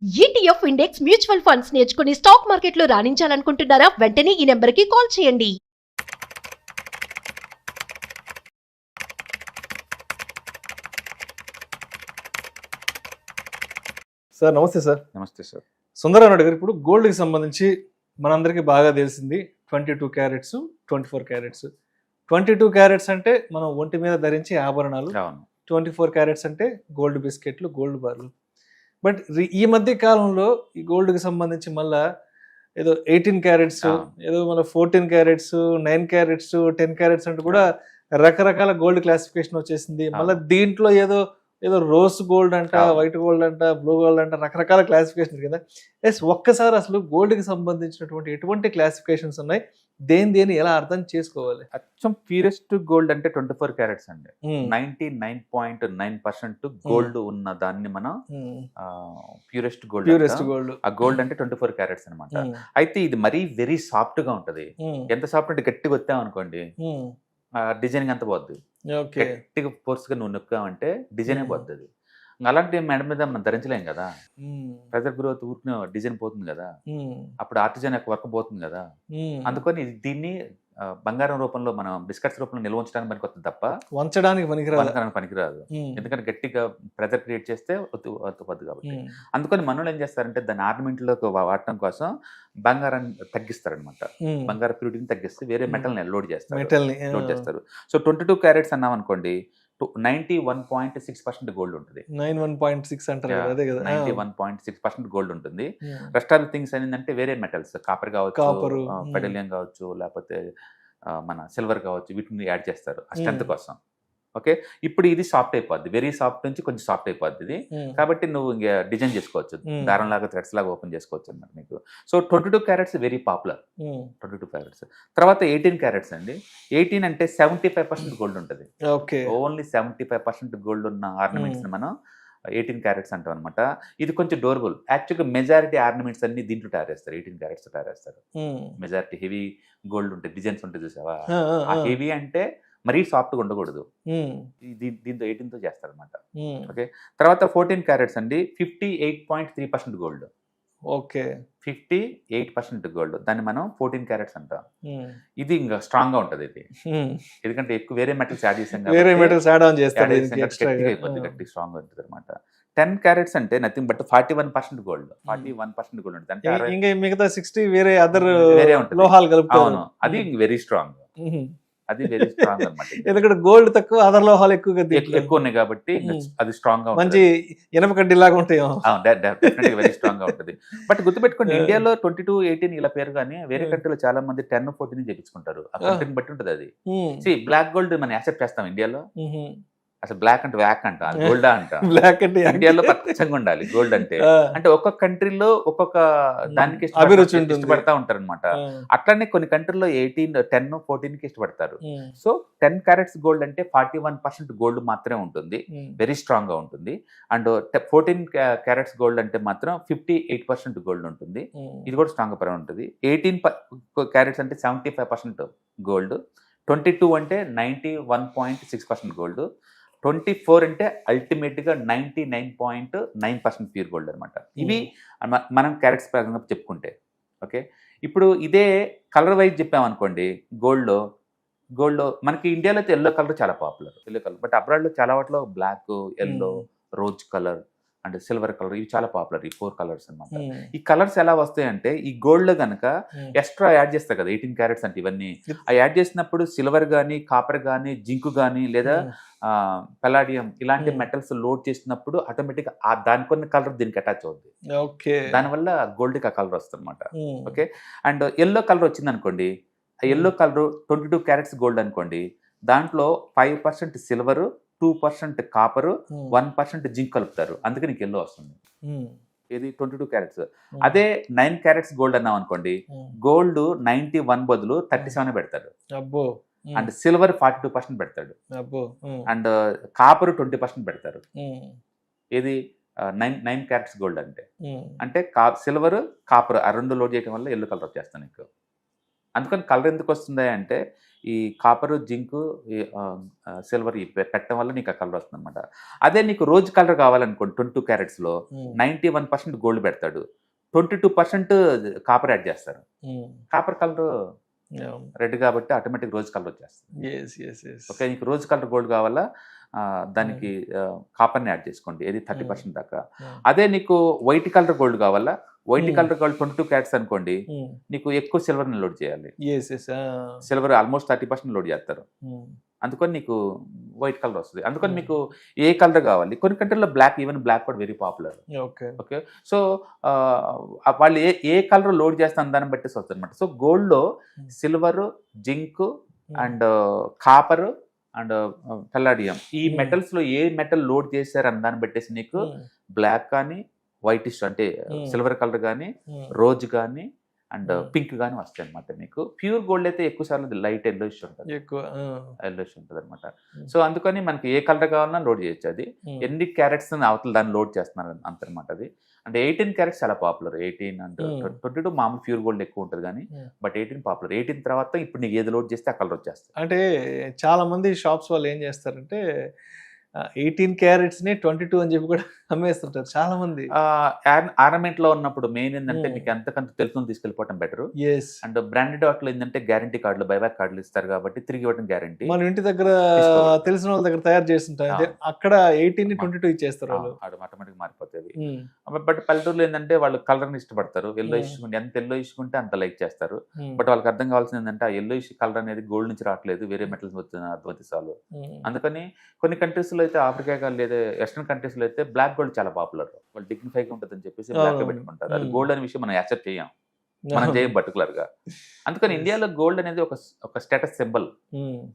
ETF index mutual funds నేర్చుకుని stock మార్కెట్లో రాణించాలనుకుంటున్నారా? వెంటనే ఈ నెంబర్కి కాల్ చేయండి. సార్ నమస్తే సార్. నమస్తే సార్. సుందరరావు గారు, ఇప్పుడు గోల్డ్కి సంబంధించి మనందరికీ బాగా తెలిసింది 22 క్యారెట్స్, 24 క్యారెట్స్. 22 క్యారెట్స్ అంటే మనం ఒంటి మీద ధరించే ఆభరణాలు, 24 క్యారెట్స్ అంటే గోల్డ్ బిస్కెట్లు, గోల్డ్ బార్లు. బట్ ఈ మధ్య కాలంలో ఈ గోల్డ్కి సంబంధించి మళ్ళా ఏదో 18 క్యారెట్స్, ఏదో మన 14 క్యారెట్స్, 9 క్యారెట్స్, 10 క్యారెట్స్ అంటే కూడా రకరకాల గోల్డ్ క్లాసిఫికేషన్ వచ్చేసింది. మళ్ళీ దీంట్లో ఏదో రోజ్ గోల్డ్ అంట, వైట్ గోల్డ్ అంట, బ్లూ గోల్డ్ అంట, రకరకాల క్లాసిఫికేషన్ కదా. ఒక్కసారి అసలు గోల్డ్కి సంబంధించినటువంటి ఎటువంటి క్లాసిఫికేషన్స్ ఉన్నాయి, దేని ఎలా అర్థం చేసుకోవాలి? అచ్చం ప్యూరెస్ట్ గోల్డ్ అంటే 24 క్యారెట్స్ అండి. 99.9% గోల్డ్ ఉన్న దాన్ని మనం ప్యూరెస్ట్ గోల్డ్. ఆ గోల్డ్ అంటే 24 క్యారెట్స్ అనమాట. అయితే ఇది మరీ వెరీ సాఫ్ట్ గా ఉంటది. ఎంత సాఫ్ట్ అంటే గట్టిగా వచ్చాం అనుకోండి, డిజైనింగ్ అంత పోద్ది. గట్టిగా ఫోర్స్ గా నువ్వు నొక్కావంటే డిజైన్ పోద్ది. అది అలాంటి మేడం మీద మనం ధరించలేం కదా. ప్రెజర్ గ్రోత్ ఊరిన డిజైన్ పోతుంది కదా, అప్పుడు ఆర్టిజన్ యొక్క వర్క్ పోతుంది కదా. అందుకని దీన్ని బంగారం రూపంలో మనం బిస్కెట్స్ రూపంలో నిల్వ ఉంచడానికి పనికొస్తుంది తప్ప వంచడానికి పనికిరాదు. ఎందుకంటే గట్టిగా ప్రెజర్ క్రియేట్ చేస్తే ఒత్తుపద్దు కాబట్టి. అందుకని మనోళ్ళు ఏం చేస్తారంటే దాన్ని ఆర్నమెంట్ లోకి వాడటం కోసం బంగారాన్ని తగ్గిస్తారనమాట. బంగారం ప్యూరిటీని తగ్గిస్తే వేరే మెటల్ ని లోడ్ చేస్తారు. సో 22 క్యారెట్స్ అన్నాం అనుకోండి, 91.6% గోల్డ్ ఉంటుంది. 91.6% గోల్డ్ ఉంటుంది. రెస్ట్ ఆఫ్ థింగ్స్ ఏంటంటే వేరే మెటల్స్, కాపర్ కావచ్చు, పెడలియం కావచ్చు, లేకపోతే మన సిల్వర్ కావచ్చు, వీటిని యాడ్ చేస్తారు ఆ స్ట్రెంత్ కోసం. ఓకే, ఇప్పుడు ఇది సాఫ్ట్ అయిపోద్ది, వెరీ సాఫ్ట్ నుంచి కొంచెం సాఫ్ట్ అయిపోద్ది ఇది. కాబట్టి నువ్వు ఇంకా డిజైన్ చేసుకోవచ్చు, దారం లాగా థ్రెడ్స్ లాగా ఓపెన్ చేసుకోవచ్చు అన్నమాట నీకు. So 22 carats very popular. 22 carats తర్వాత 18 క్యారెట్స్ అండి. 18 అంటే 75% గోల్డ్ ఉంటుంది. ఓన్లీ 75% గోల్డ్ ఉన్న ఆర్నమెంట్స్ ని మనం 18 క్యారెట్స్ అంటాం అనమాట. ఇది కొంచెం డోరబుల్. యాక్చువల్గా మెజారిటీ ఆర్నమెంట్స్ అన్ని దీంట్లో తయారేస్తారు, 18 క్యారెట్స్ తయారేస్తారు. మెజారిటీ హెవీ గోల్డ్ ఉంటాయి, డిజైన్స్ ఉంటాయి చూసావా. ఆ హెవీ అంటే మరీ సాఫ్ట్ గా ఉండకూడదు, దీంతో 18తో చేస్తారు అనమాట. ఓకే, తర్వాత 14 క్యారెట్స్ అండి. 58.3% గోల్డ్. 58% గోల్డ్, దాన్ని మనం 14 క్యారెట్స్ అంటాం. ఇది ఇంకా స్ట్రాంగ్ గా ఉంటది ఇది, ఎందుకంటే ఎక్కువ వేరే మెటల్స్ యాడ్ చేసాం, గట్టి స్ట్రాంగ్ గా ఉంటుంది అనమాట. 10 క్యారెట్స్ అంటే నథింగ్ బట్ 41% గోల్డ్. 41% గోల్డ్ ఉంటుంది అంటే మిగతా 60 వేరే ఉంటుంది. అవును, అది వెరీ స్ట్రాంగ్. అది వెరీ స్ట్రాంగ్ అనమాట. ఎందుకంటే గోల్డ్ తక్కువ, అదర్ లోహాలు ఎక్కువ ఉన్నాయి కాబట్టి అది స్ట్రాంగ్ గా మంచి ఇనప కడ్డీ లాగా ఉంటాయి. వెరీ స్ట్రాంగ్ గా ఉంటుంది. బట్ గుర్తుపెట్టుకోండి, ఇండియాలో 22, 18 ఇలా పేరు కానీ వేరే కంట్రీలో చాలా మంది 10, 14 చేపించుకుంటారు. ఆ కంట్రీని బట్టి ఉంటుంది అది. బ్లాక్ గోల్డ్ మనం యాక్సెప్ట్ చేస్తాం ఇండియాలో. అసలు బ్లాక్ అంటే వ్యాక్ అంట, గోల్డా అంట. బ్లాక్ అంటే ఇండియాలో పచ్చంగా ఉండాలి గోల్డ్ అంటే. అంటే ఒక్కొక్క కంట్రీలో ఒక్కొక్క దానికి ఇష్టపడతా ఉంటారు అనమాట. అట్లానే కొన్ని కంట్రీలో 18, 10, 14 ఇష్టపడతారు. సో 10 క్యారెట్స్ గోల్డ్ అంటే 41% గోల్డ్ మాత్రమే ఉంటుంది, వెరీ స్ట్రాంగ్ గా ఉంటుంది. అండ్ 14 క్యారెట్స్ గోల్డ్ అంటే మాత్రం 58% గోల్డ్ ఉంటుంది, ఇది కూడా స్ట్రాంగ్ గా ఉంటుంది. 18 క్యారెట్స్ అంటే 75% గోల్డ్. 22 అంటే 91.6% గోల్డ్. 24 అంటే అల్టిమేట్ గా 99.9% ప్యూర్ గోల్డ్ అనమాట. ఇవి మనం క్యారెట్స్ ప్రకారంగా చెప్పుకుంటే. ఓకే, ఇప్పుడు ఇదే కలర్ వైజ్ చెప్పామనుకోండి, గోల్డ్ మనకి ఇండియాలో అయితే ఎల్లో కలర్ చాలా popular, yellow colour. But abroad లో చాలా వాటిలో black, yellow, rose colour and silver colour, ఇవి చాలా పాపులర్, ఈ 4 కలర్స్ అనమాట. ఈ కలర్స్ ఎలా వస్తాయంటే, ఈ గోల్డ్ లో కనుక ఎక్స్ట్రా యాడ్ చేస్తారు కదా 18 క్యారెట్స్ అంటే ఇవన్నీ, ఆ యాడ్ చేసినప్పుడు సిల్వర్ గానీ, కాపర్ గానీ, జింక్ గానీ, లేదా పెలాడియం ఇలాంటి మెటల్స్ లోడ్ చేసినప్పుడు ఆటోమేటిక్ దాని కొన్ని కలర్ దీనికి అటాచ్ అవుతుంది. దానివల్ల గోల్డ్ కి ఆ కలర్ వస్తుంది అనమాట. ఓకే, అండ్ ఎల్లో కలర్ వచ్చింది అనుకోండి, ఆ ఎల్లో కలర్ 22 క్యారెట్స్ గోల్డ్ అనుకోండి, దాంట్లో 5% సిల్వర్, 2% కాపర్, 1% జింక్ కలుపుతారు, అందుకే నీకు ఎల్లో వస్తుంది. ఇది 22 క్యారెట్స్. అదే 9 క్యారెట్స్ గోల్డ్ అన్నాం అనుకోండి, గోల్డ్ 91 బదులు 37 పెడతాడు, అండ్ సిల్వర్ 42% పెడతాడు, అండ్ కాపర్ 20% పెడతారు. ఇది 9 క్యారెట్స్ గోల్డ్ అంటే సిల్వర్, కాపర్ ఆ రెండు లోడ్ చేయడం వల్ల ఎల్లో కలర్ వచ్చేస్తాను నీకు. అందుకని కలర్ ఎందుకు వస్తుంది అంటే ఈ కాపరు, జింకు, సిల్వర్ ఈ పెట్టడం వల్ల నీకు ఆ కలర్ వస్తుంది అనమాట. అదే నీకు రోజ్ కలర్ కావాలనుకోండి 22 క్యారెట్స్లో 91% గోల్డ్ పెడతాడు, 22% కాపర్ యాడ్ చేస్తారు. కాపర్ కలర్ రెడ్ కాబట్టి ఆటోమేటిక్ రోజ్ కలర్ వచ్చేస్తుంది. ఓకే, నీకు రోజ్ కలర్ గోల్డ్ కావాలా, దానికి కాపర్ని యాడ్ చేసుకోండి, ఏది 30% దాకా. అదే నీకు వైట్ కలర్ గోల్డ్ కావాలా, వైట్ కలర్ గోల్డ్ 22 క్యారెట్స్ అనుకోండి, నీకు ఎక్కువ సిల్వర్ని లోడ్ చేయాలి. సిల్వర్ ఆల్మోస్ట్ 30% లోడ్ చేస్తారు, అందుకని నీకు వైట్ కలర్ వస్తుంది. అందుకని మీకు ఏ కలర్ కావాలి, కొన్ని కంట్రీలో బ్లాక్, ఈవెన్ బ్లాక్ కూడా వెరీ పాపులర్. ఓకే, సో వాళ్ళు ఏ కలర్ లోడ్ చేస్తాను దాన్ని బట్టి వస్తుంది అనమాట. సో గోల్డ్లో silver, zinc and copper and Palladium, ఈ మెటల్స్లో ఏ మెటల్ లోడ్ చేశారు అని దాన్ని పెట్టేసి నీకు బ్లాక్ కానీ, వైటిష్ అంటే సిల్వర్ కలర్ కానీ, రోజ్ కానీ అండ్ పింక్ గానీ వస్తాయి అనమాట. మీకు ప్యూర్ గోల్డ్ అయితే ఎక్కువ సార్లు లైట్ ఎల్లోయిష్ ఉంటుంది, ఎల్లోయిష్ ఉంటుంది అనమాట. సో అందుకని మనకి ఏ కలర్ కావాలన్నా లోడ్ చేయొచ్చు. అది ఎన్ని క్యారెట్స్ అవతల దాన్ని లోడ్ చేస్తున్నారు అంతనమాట. అది అంటే 18 క్యారెట్స్ చాలా పాపులర్. 18 అండ్ 22 మామూలు ప్యూర్ గోల్డ్ ఎక్కువ ఉంటుంది కానీ, బట్ 18 పాపులర్. 18 తర్వాత ఇప్పుడు నీకు ఏది లోడ్ చేస్తే ఆ కలర్ వచ్చేస్తుంది. అంటే చాలా మంది షాప్స్ వాళ్ళు ఏం చేస్తారంటే 18 క్యారెట్స్ని 22 అని చెప్పి కూడా అమ్మేస్తుంటారు చాలా మంది. ఆర్నమెంట్ లో ఉన్నప్పుడు మెయిన్ ఏంటంటే మీకు ఎంతకంత తెలుసుకొని తీసుకెళ్ళిపోవడం బెటర్. అండ్ బ్రాండెడ్ వాటిలో ఏంటంటే గ్యారంటీ కార్డులు, బైబ్యాక్ కార్డులు ఇస్తారు కాబట్టి తిరిగి ఇవ్వడం గ్యారంటీ. మన ఇంటి దగ్గర తెలిసిన వాళ్ళ దగ్గర తయారు చేస్తుంటారు, అక్కడ 18 22 ఇచ్చేస్తారు వాళ్ళు, ఆటోమేటిక్ మారిపోతుంది. బట్ పల్లెటూరులో ఏంటంటే వాళ్ళు కలర్ ని ఇష్టపడతారు. ఎల్లో ఇష్కుంటే ఎంత ఎల్లో ఇష్కుంటే అంత లైక్ చేస్తారు. బట్ వాళ్ళకి అర్థం కావాల్సింది ఏంటంటే ఆ ఎల్లో ఇష్ కలర్ అనేది గోల్డ్ నుంచి రావట్లేదు, వేరే మెటల్స్ వచ్చిన అద్వతిసాలు. అందుకని కొన్ని కంట్రీస్ లో అయితే, ఆఫ్రికా లేదా వెస్టర్న్ కంట్రీస్ లో అయితే బ్లాక్ గోల్డ్ చాలా పాపులర్. వాళ్ళు డిగ్నిఫైగా ఉంటుంది అని చెప్పేసి బ్లాక్ పెట్టుకుంటారు. అది గోల్డ్ అనే విషయం మనం యాక్సెప్ట్ చేయం, మనం చేయం పర్టికులర్ గా. అందుకని ఇండియాలో గోల్డ్ అనేది ఒక స్టేటస్ సింబల్.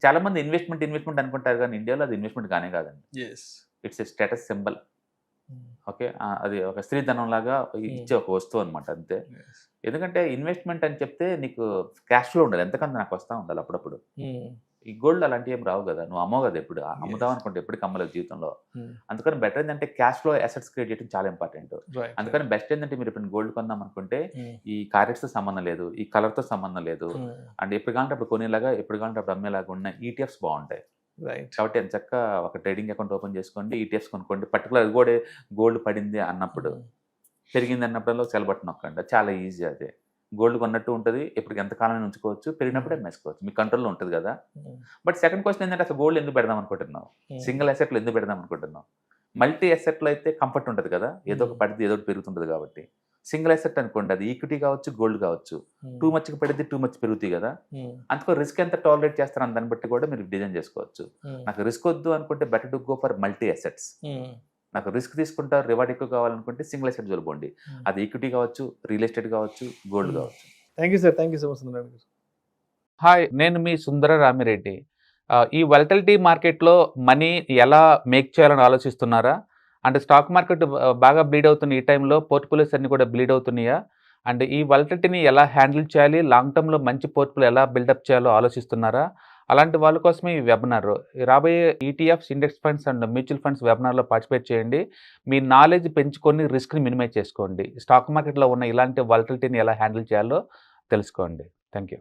చాలా మంది ఇన్వెస్ట్మెంట్ అనుకుంటారు కానీ ఇండియాలో అది ఇన్వెస్ట్మెంట్ కానే కాదండి, it's a status symbol. Okay, అది ఒక స్త్రీధనం లాగా ఇచ్చే ఒక వస్తువు అనమాట, అంతే. ఎందుకంటే ఇన్వెస్ట్మెంట్ అని చెప్తే నీకు క్యాష్ ఫ్లో ఉండదు, ఎంతకంత నాకు వస్తూ ఉండాలి అప్పుడప్పుడు. ఈ గోల్డ్ అలాంటివి ఏం రావు కదా, నువ్వు అమ్మవు కదా, ఎప్పుడు అమ్ముదాం అనుకుంటే ఎప్పటికి అమ్మలేదు జీవితంలో. అందుకని బెటర్ ఏంటంటే క్యాష్ ఫ్లో అసెట్స్ క్రియేట్ చేయడం చాలా ఇంపార్టెంట్. అందుకని బెస్ట్ ఏంటంటే మీరు ఇప్పుడు గోల్డ్ కొందాం అనుకుంటే ఈ కార్యెట్స్ తో సంబంధం లేదు, ఈ కలర్ తో సంబంధం లేదు, అండ్ ఎప్పుడు కావాలంటే అప్పుడు కొనేలాగా, ఎప్పుడు కావాలంటే అప్పుడు అమ్మేలాగా ఉన్న ఈటీఎఫ్స్ బాగుంటాయి. కాబట్టి ఎంత చక్కగా ఒక ట్రేడింగ్ అకౌంట్ ఓపెన్ చేసుకోండి, ఈటీఎఫ్స్ కొనుక్కోండి. పర్టికులర్ కూడా గోల్డ్ పడింది అన్నప్పుడు, పెరిగింది అన్నప్పుడు సెల్ బటన్ నొక్కండి, చాలా ఈజీ. అదే గోల్డ్ కొన్నట్టు ఉంటుంది, ఎప్పటికి ఎంత కాలం ఉంచుకోవచ్చు, పెరిగినప్పుడే అమ్మేసుకోవచ్చు, మీ కంట్రోల్లో ఉంటుంది కదా. బట్ సెకండ్ క్వశ్చన్ ఏంటంటే అసలు గోల్డ్ ఎందుకు పెడదాం అనుకుంటున్నావు, సింగిల్ అసెట్లో ఎందుకు పెడదాం అనుకుంటున్నావు. మల్టీ అసెట్లో అయితే కంఫర్ట్ ఉంటుంది కదా, ఏదో ఒక పడితే ఏదో ఒకటి పెరుగుతుంటుంది కాబట్టి. సింగిల్ అసెట్ అనుకోండి, అది ఈక్విటీ కావచ్చు, గోల్డ్ కావచ్చు, టూ మచ్కి పడితే టూ మచ్ పెరుగుతాయి కదా. అందుకో రిస్క్ ఎంత టాలరేట్ చేస్తారని దాన్ని బట్టి కూడా మీరు డిజైన్ చేసుకోవచ్చు. నాకు రిస్క్ వద్దు అనుకుంటే better to go for multi assets. నాకు రిస్క్ తీసుకుంటారు, రివార్డ్ ఎక్కువ కావాలనుకుంటే సింగిల్ అసెట్ చూడండి, అది ఈక్విటీ కావచ్చు, రియల్ ఎస్టేట్ కావచ్చు, గోల్డ్ కావచ్చు. Thank you sir, thank you so much Sundara గారు. హాయ్, నేను మీ సుందర రామిరెడ్డి. ఈ వాలటిలిటీ మార్కెట్లో మనీ ఎలా మేక్ చేయాలని ఆలోచిస్తున్నారా? అంటే స్టాక్ మార్కెట్ బాగా బ్లీడ్ అవుతున్న ఈ టైంలో పోర్ట్ఫోలియోస్ అన్ని కూడా బ్లీడ్ అవుతున్నాయా? అండ్ ఈ వాలటిలిటీని ఎలా హ్యాండిల్ చేయాలి, లాంగ్ టర్మ్లో మంచి పోర్ట్ఫోలియో ఎలా బిల్డప్ చేయాలో ఆలోచిస్తున్నారా? అలాంటి వాళ్ళ కోసమే ఈ వెబినార్. రాబోయే ETFs, index funds and mutual funds వెబినార్లో పార్టిసిపేట్ చేయండి. మీ నాలెడ్జ్ పెంచుకొని రిస్క్ని మినిమైజ్ చేసుకోండి. స్టాక్ మార్కెట్లో ఉన్న ఇలాంటి వాలటిలిటీని ఎలా హ్యాండిల్ చేయాలో తెలుసుకోండి. Thank you.